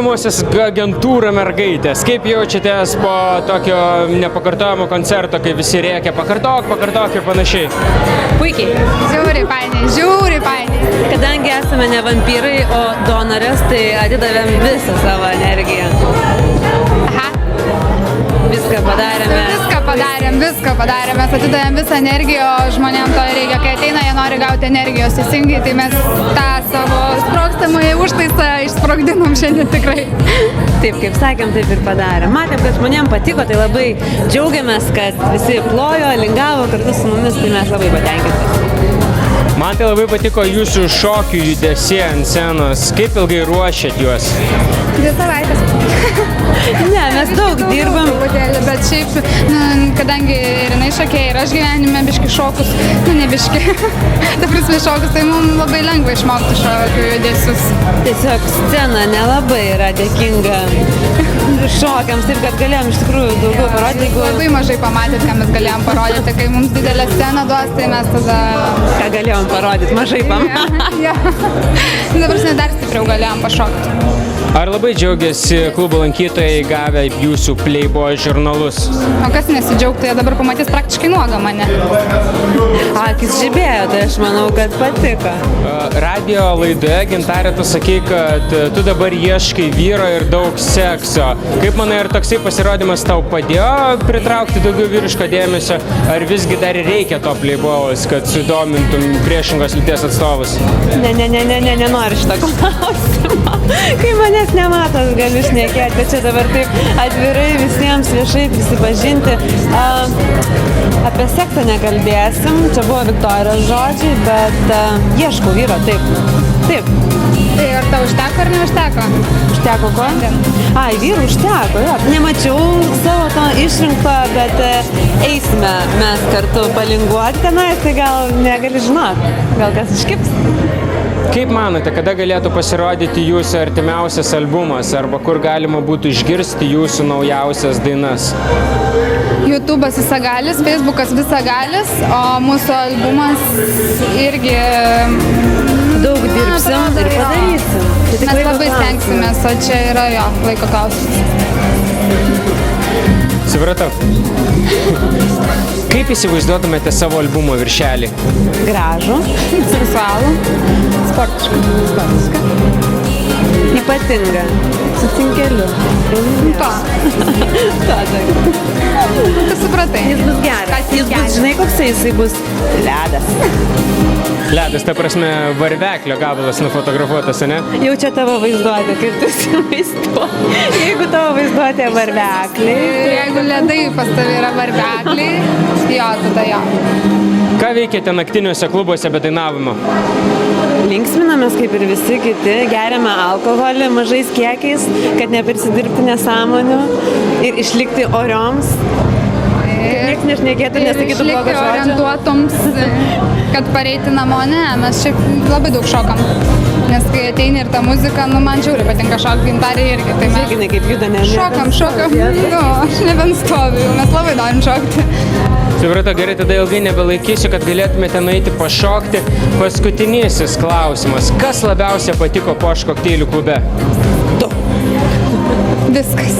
vadinamosios agentūra mergaitės. Kaip jaučiatės po tokio nepakartojamo koncerto, kai visi rėkia pakartok ir panašiai? Puikiai. Žiauriai painiai. Kadangi esame ne vampyrai, o donorės, tai atidavėm visą savo energiją. Aha. Viską padarėme. Viską padarėm. Mes atidavėm visą energiją, o žmonėms to reikia. Kai ateina, jie nori gauti energijos teisingai, tai mes tą savo sprogstamąjį užtaisą išsprogdinom šiandien tikrai. Taip, kaip sakėm, taip ir padarėm. Matėm, kad žmonėms patiko, tai labai džiaugiamės, kad visi plojo, lingavo kartu su mumis, tai mes labai patenkinti. Man tai labai patiko jūsų šokių judesiai ant scenos. Kaip ilgai ruošėt juos? 2 savaitės. Ne, mes daug dirbam. Bet šiaip, kadangi ir jinai šokėja, ir aš gyvenime biški šokus, ne biški, ta prasme šokus, tai mums labai lengva išmokti šokių judesius. Tiesiog scena nelabai yra dėkinga šokiams, taip kad galėjom iš tikrųjų daugiau parodyti. Labai mažai pamatėt, ką mes galėjom parodyti, kai mums didelę sceną duos, tai mes tada... Ką galėjom parodyti, mažai pamatėm. Ja. Ta prasme, dar stipriau galėjom pašokti. Ar labai džiaugiasi klubo lankytojai gavę jūsų Playboy žurnalus? O kas nesidžiaugtų, jie dabar pamatys praktiškai nuogą mane. Akis žibėjo, tai aš manau, kad patiko. Radio laidoje, Gintarė, tu sakai, kad tu dabar ieškai vyro ir daug sekso. Kaip manai, ar toksai pasirodymas tau padėjo pritraukti daugiau vyriško dėmesio, ar visgi dar reikia to Playboy'aus, kad sudomintum priešingos lyties atstovus? Nenoriu šito klausimo. Kai manęs nematot, galiu šnekėti, bet čia dabar taip atvirai visiems viešai prisipažinti. Apie seksą nekalbėsim, čia buvo Viktorijos žodžiai, bet ieškau vyro, taip. Tai ar tau užteko ar neužteko? Užteko ko? Vyrų užteko, jo. Nemačiau savo to išrinkto, bet eisime mes kartu palinguoti tenais, tai gal negali žinot, gal kas iškips. Kaip manote, kada galėtų pasirodyti jūsų artimiausias albumas arba kur galima būtų išgirsti jūsų naujausias dainas? YouTube'as Visagalis, Facebook'as Visagalis, o mūsų albumas irgi... Daug dirbsim ir padarysim. Mes labai stengsimės, o čia yra jo laiko klausimas. Supratau. Kaip įsivaizduotumėte savo albumo viršelį? Gražų. Seksualų. Sportišką. Ypatinga. Su cinkeliu. To. Tu supratai. Jis bus geras. Jis bus, žinai, koksai jisai bus ledas. Ledas, ta prasme, varveklio gabalas nufotografuotas, ne? Jau čia tavo vaizduotė, kaip tu įsivaizduoji. Jeigu tavo vaizduotė varvekliai. Jeigu ledai pas tavai yra varvekliai, jo, tada jo. Ką veikiate naktiniuose klubuose be dainavimo? Linksminamės kaip ir visi kiti, geriame alkoholį mažais kiekiais, kad neprisidirbti nesąmonių ir išlikti orioms. Niekas nešnekėtų, nesakytų blogo žodžio. Ir išlikti orientuotoms, kad pareiti namo, ne, mes šiaip labai daug šokam. Nes kai ateini ir ta muzika, man žiauriai patinka šokti, Gintarė irgi. Tai mes Žinai, kaip juda, ne? Šokam. Aš nebent stoviu, mes labai norim šokti. Supratau, gerai, tada ilgai nebelaikysiu, kad galėtumėte nueiti pašokti. Paskutinysis klausimas. Kas labiausiai patiko Posh kokteilių klube? Viskas.